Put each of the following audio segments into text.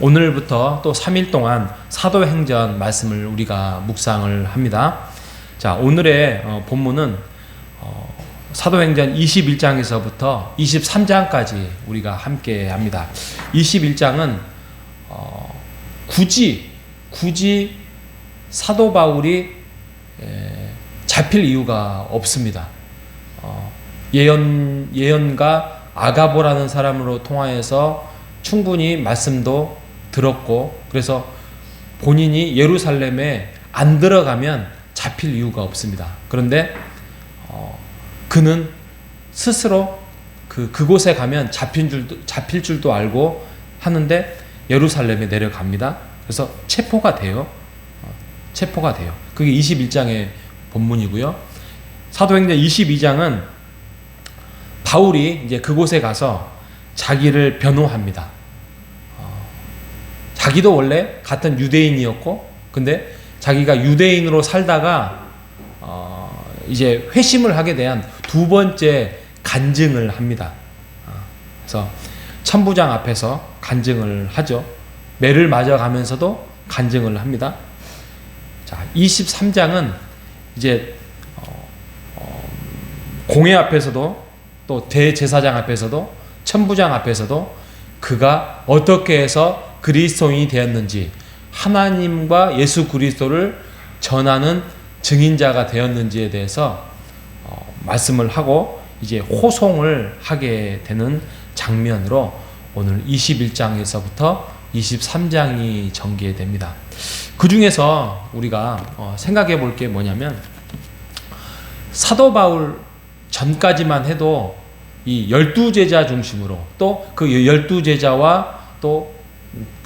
오늘부터 또 3일 동안 사도행전 말씀을 우리가 묵상을 합니다. 자, 오늘의 본문은 사도행전 21장에서부터 23장까지 우리가 함께 합니다. 21장은 굳이 사도 바울이 잡힐 이유가 없습니다. 예언가 아가보라는 사람으로 통하여서 충분히 말씀도 들었고, 그래서 본인이 예루살렘에 안 들어가면 잡힐 이유가 없습니다. 그런데 그는 스스로 그곳에 가면 잡힐 줄도 알고 하는데 예루살렘에 내려갑니다. 그래서 체포가 돼요. 그게 21장의 본문이고요. 사도행전 22장은 바울이 이제 그곳에 가서 자기를 변호합니다. 자기도 원래 같은 유대인이었고, 근데 자기가 유대인으로 살다가 이제 회심을 하게 대한 두 번째 간증을 합니다. 그래서 천부장 앞에서 간증을 하죠. 매를 맞아가면서도 간증을 합니다. 자, 23장은 이제 공회 앞에서도 또 대제사장 앞에서도 천부장 앞에서도 그가 어떻게 해서 그리스도인이 되었는지, 하나님과 예수 그리스도를 전하는 증인자가 되었는지에 대해서 말씀을 하고 이제 호송을 하게 되는 장면으로 오늘 21장에서부터 23장이 전개됩니다. 그 중에서 우리가 생각해 볼 게 뭐냐면, 사도 바울 전까지만 해도 이 12제자 중심으로, 또 그 12제자와 또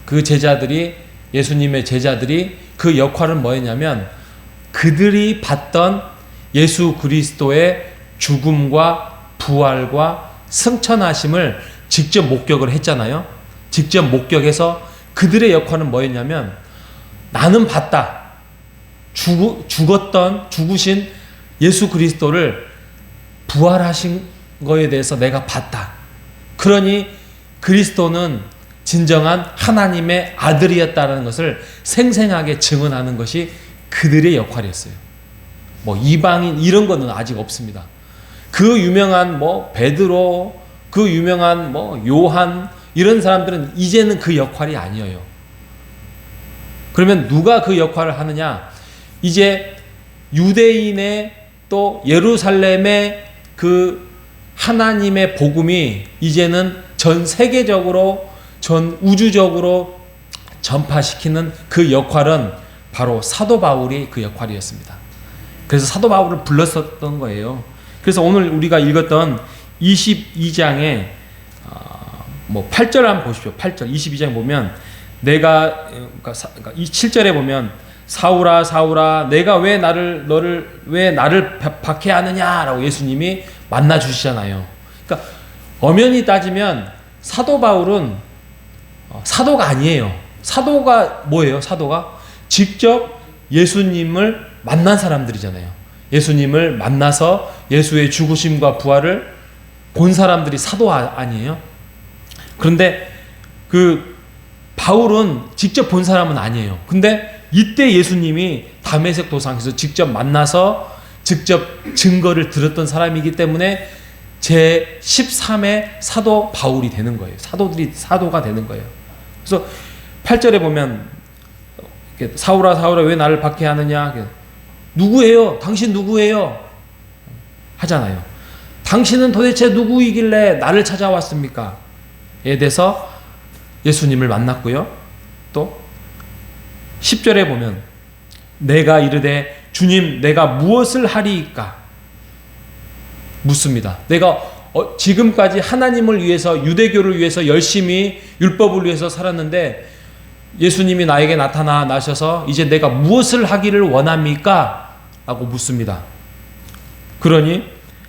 그 제자들이, 예수님의 제자들이 그 역할은 뭐였냐면, 그들이 봤던 예수 그리스도의 죽음과 부활과 승천하심을 직접 목격을 했잖아요. 직접 목격해서 그들의 역할은 뭐였냐면, 나는 봤다. 죽으신 예수 그리스도를 부활하신 거에 대해서 내가 봤다. 그러니 그리스도는 진정한 하나님의 아들이었다는 것을 생생하게 증언하는 것이 그들의 역할이었어요. 뭐 이방인 이런 거는 아직 없습니다. 그 유명한 베드로, 그 유명한 요한 이런 사람들은 이제는 그 역할이 아니에요. 그러면 누가 그 역할을 하느냐? 이제 유대인의 또 예루살렘의 그 하나님의 복음이 이제는 전 세계적으로, 전 우주적으로 전파시키는 그 역할은 바로 사도 바울이 그 역할이었습니다. 그래서 사도 바울을 불렀었던 거예요. 그래서 오늘 우리가 읽었던 22장에 8절 한번 보십시오. 8절 22장 보면 그러니까 7절에 보면 사울아 사울아 내가 왜 나를 박해하느냐라고 예수님이 만나 주시잖아요. 그러니까 엄연히 따지면 사도 바울은 사도가 아니에요. 사도가 뭐예요? 사도가 직접 예수님을 만난 사람들이잖아요. 예수님을 만나서 예수의 죽으심과 부활을 본 사람들이 사도 아니에요? 그런데 그 바울은 직접 본 사람은 아니에요. 근데 이때 예수님이 다메섹 도상에서 직접 만나서 직접 증거를 들었던 사람이기 때문에 제13의 사도 바울이 되는 거예요. 사도가 되는 거예요. 그래서 8절에 보면 사울아 사울아 왜 나를 박해하느냐, 누구예요? 당신 누구예요? 하잖아요. 당신은 도대체 누구이길래 나를 찾아왔습니까? 에 대해서 예수님을 만났고요. 또 10절에 보면 내가 이르되 주님 내가 무엇을 하리이까 묻습니다. 내가 지금까지 하나님을 위해서, 유대교를 위해서 열심히 율법을 위해서 살았는데 예수님이 나에게 나타나셔서 이제 내가 무엇을 하기를 원합니까? 라고 묻습니다. 그러니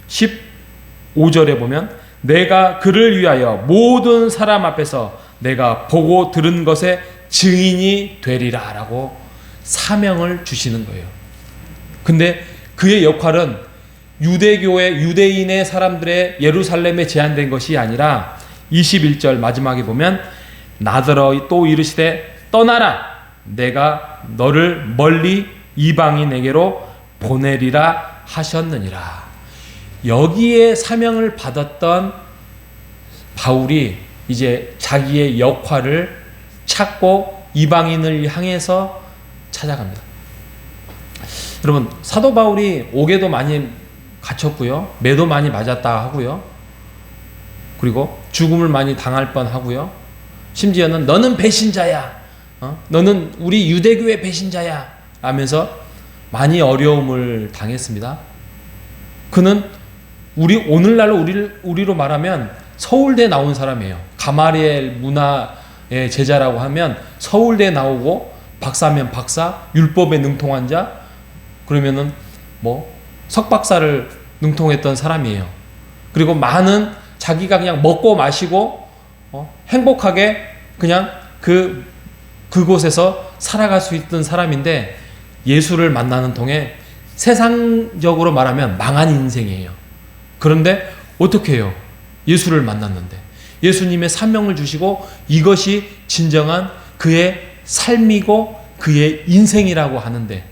15절에 보면 내가 그를 위하여 모든 사람 앞에서 내가 보고 들은 것의 증인이 되리라 라고 사명을 주시는 거예요. 근데 그의 역할은 유대교의 유대인의 사람들의 예루살렘에 제한된 것이 아니라 21절 마지막에 보면 나더러 또 이르시되 떠나라, 내가 너를 멀리 이방인에게로 보내리라 하셨느니라. 여기에 사명을 받았던 바울이 이제 자기의 역할을 찾고 이방인을 향해서 찾아갑니다. 여러분, 사도 바울이 옥에도 많이 갇혔고요, 매도 많이 맞았다 하고요, 그리고 죽음을 많이 당할 뻔하고요, 심지어는 너는 배신자야, 너는 우리 유대교의 배신자야 하면서 많이 어려움을 당했습니다. 그는 오늘날로 우리로 말하면 서울대 나온 사람이에요. 가마리엘 문화의 제자라고 하면 서울대 나오고 박사면 박사, 율법에 능통한 자, 그러면은 뭐 석박사를 능통했던 사람이에요. 그리고 많은 자기가 그냥 먹고 마시고 행복하게 그냥 그곳에서 살아갈 수 있던 사람인데, 예수를 만나는 통에 세상적으로 말하면 망한 인생이에요. 그런데 어떻게 해요? 예수를 만났는데 예수님의 사명을 주시고 이것이 진정한 그의 삶이고 그의 인생이라고 하는데,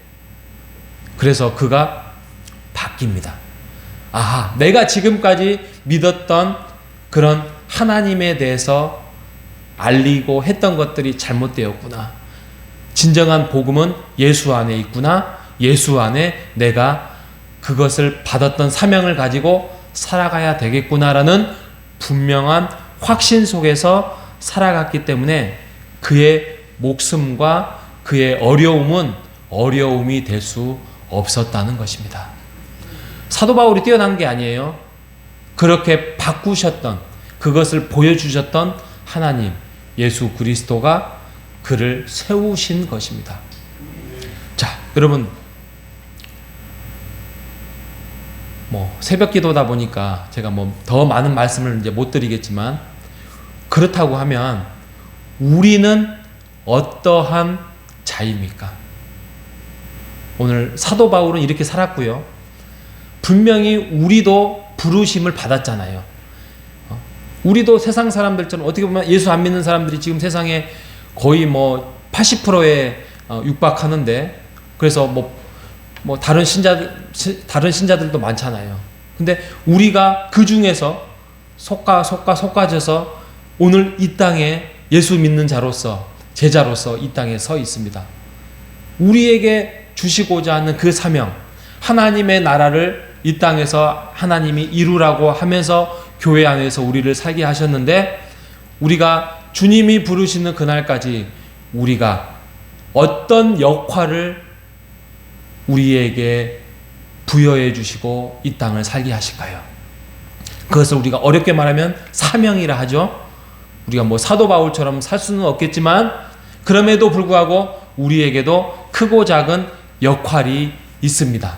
그래서 그가 바뀝니다. 아하, 내가 지금까지 믿었던 그런 하나님에 대해서 알리고 했던 것들이 잘못되었구나. 진정한 복음은 예수 안에 있구나. 예수 안에 내가 그것을 받았던 사명을 가지고 살아가야 되겠구나라는 분명한 확신 속에서 살아갔기 때문에 그의 목숨과 그의 어려움은 어려움이 될 수 없었다는 것입니다. 사도 바울이 뛰어난 게 아니에요. 그렇게 바꾸셨던, 그것을 보여주셨던 하나님 예수 그리스도가 그를 세우신 것입니다. 자, 여러분, 새벽 기도다 보니까 제가 더 많은 말씀을 이제 못 드리겠지만, 그렇다고 하면 우리는 어떠한 자입니까? 오늘 사도 바울은 이렇게 살았고요, 분명히 우리도 부르심을 받았잖아요. 우리도 세상 사람들처럼, 어떻게 보면 예수 안 믿는 사람들이 지금 세상에 거의 80%에 육박하는데, 그래서 다른 신자들도 많잖아요. 근데 우리가 그 중에서 속가져서 오늘 이 땅에 예수 믿는 자로서, 제자로서 이 땅에 서 있습니다. 우리에게 주시고자 하는 그 사명, 하나님의 나라를 이 땅에서 하나님이 이루라고 하면서 교회 안에서 우리를 살게 하셨는데, 우리가 주님이 부르시는 그날까지 우리가 어떤 역할을 우리에게 부여해 주시고 이 땅을 살게 하실까요? 그것을 우리가 어렵게 말하면 사명이라 하죠. 우리가 사도 바울처럼 살 수는 없겠지만, 그럼에도 불구하고 우리에게도 크고 작은 역할이 있습니다.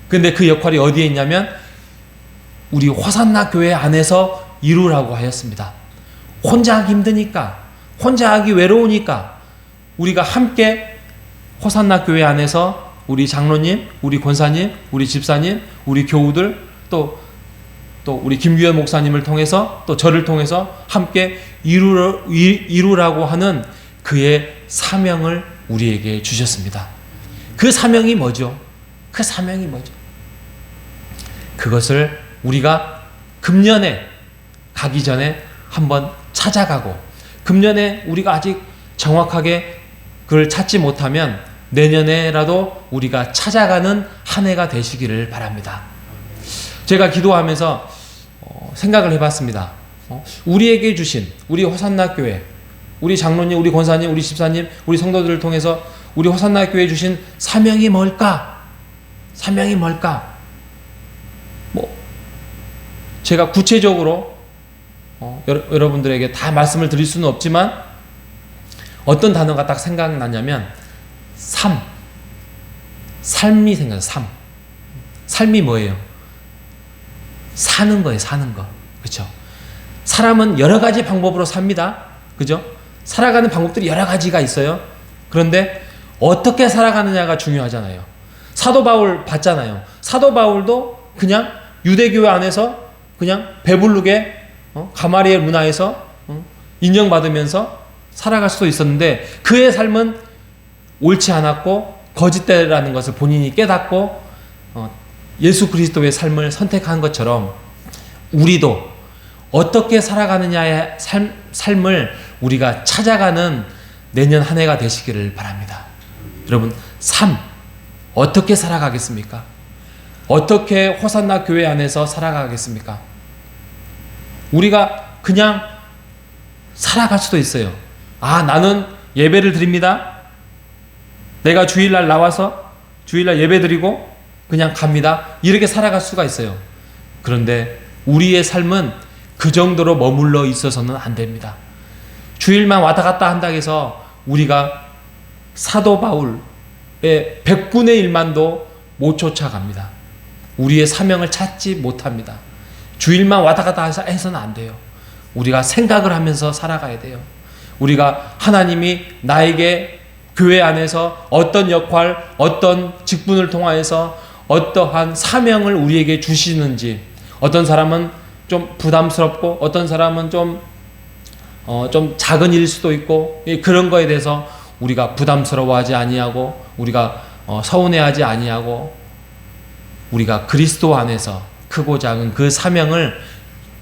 근데 그 역할이 어디에 있냐면 우리 호산나 교회 안에서 이루라고 하였습니다. 혼자 하기 힘드니까, 혼자 하기 외로우니까 우리가 함께 호산나 교회 안에서 우리 장로님, 우리 권사님, 우리 집사님, 우리 교우들, 또 우리 김규현 목사님을 통해서, 또 저를 통해서 함께 이루라고 하는 그의 사명을 우리에게 주셨습니다. 그 사명이 뭐죠? 그 사명이 뭐죠? 그것을 우리가 금년에 가기 전에 한번 찾아가고, 금년에 우리가 아직 정확하게 그걸 찾지 못하면 내년에라도 우리가 찾아가는 한 해가 되시기를 바랍니다. 제가 기도하면서 생각을 해봤습니다. 우리에게 주신, 우리 호산나 교회, 우리 장로님, 우리 권사님, 우리 집사님, 우리 성도들을 통해서 우리 호산나 교회에 주신 사명이 뭘까? 사명이 뭘까? 제가 구체적으로 여러분들에게 다 말씀을 드릴 수는 없지만, 어떤 단어가 딱 생각나냐면 삶이 생각나요. 삶이 뭐예요? 사는 거예요. 사는 거. 그렇죠? 사람은 여러 가지 방법으로 삽니다. 그죠? 살아가는 방법들이 여러 가지가 있어요. 그런데 어떻게 살아가느냐가 중요하잖아요. 사도 바울 봤잖아요. 사도 바울도 그냥 유대교회 안에서 그냥 배부르게 가마리엘 문화에서 인정받으면서 살아갈 수도 있었는데 그의 삶은 옳지 않았고 거짓되라는 것을 본인이 깨닫고 예수 그리스도의 삶을 선택한 것처럼 우리도 어떻게 살아가느냐의 삶을 우리가 찾아가는 내년 한 해가 되시기를 바랍니다. 여러분, 삶 어떻게 살아가겠습니까? 어떻게 호산나 교회 안에서 살아가겠습니까? 우리가 그냥 살아갈 수도 있어요. 나는 예배를 드립니다. 내가 주일날 나와서 주일날 예배 드리고 그냥 갑니다. 이렇게 살아갈 수가 있어요. 그런데 우리의 삶은 그 정도로 머물러 있어서는 안 됩니다. 주일만 왔다 갔다 한다고 해서 우리가 사도 바울의 100분의 1만도 못 쫓아갑니다. 우리의 사명을 찾지 못합니다. 주일만 왔다 갔다 해서는 안 돼요. 우리가 생각을 하면서 살아가야 돼요. 우리가 하나님이 나에게 교회 안에서 어떤 역할, 어떤 직분을 통하여서 어떠한 사명을 우리에게 주시는지, 어떤 사람은 좀 부담스럽고 어떤 사람은 좀 작은 일일 수도 있고, 그런 거에 대해서 우리가 부담스러워하지 아니하고 우리가 서운해하지 아니하고 우리가 그리스도 안에서 크고 작은 그 사명을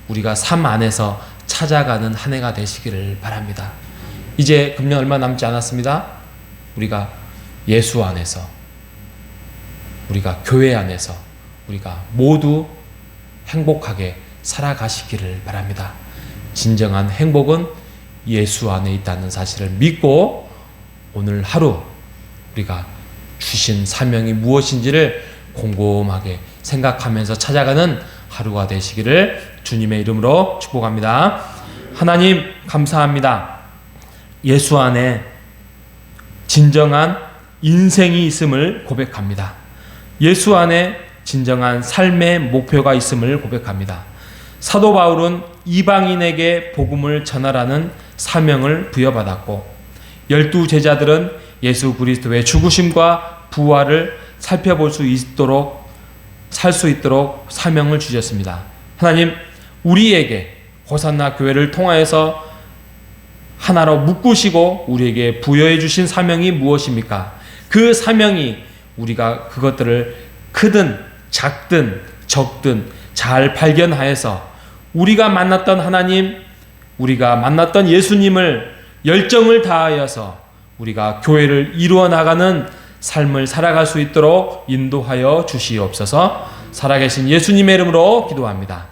우리가 삶 안에서 찾아가는 한 해가 되시기를 바랍니다. 이제 금년 얼마 남지 않았습니다. 우리가 예수 안에서, 우리가 교회 안에서 우리가 모두 행복하게 살아가시기를 바랍니다. 진정한 행복은 예수 안에 있다는 사실을 믿고 오늘 하루 우리가 주신 사명이 무엇인지를 곰곰하게 생각하면서 찾아가는 하루가 되시기를 주님의 이름으로 축복합니다. 하나님 감사합니다. 예수 안에 진정한 인생이 있음을 고백합니다. 예수 안에 진정한 삶의 목표가 있음을 고백합니다. 사도 바울은 이방인에게 복음을 전하라는 사명을 부여받았고 12 제자들은 예수 그리스도의 죽으심과 부활을 살펴볼 수 있도록 살 수 있도록 사명을 주셨습니다. 하나님, 우리에게 호산나 교회를 통하여서 하나로 묶으시고 우리에게 부여해 주신 사명이 무엇입니까? 그 사명이 우리가 그것들을 크든 작든 적든 잘 발견하여서 우리가 만났던 하나님, 우리가 만났던 예수님을 열정을 다하여서 우리가 교회를 이루어 나가는 삶을 살아갈 수 있도록 인도하여 주시옵소서. 살아계신 예수님의 이름으로 기도합니다.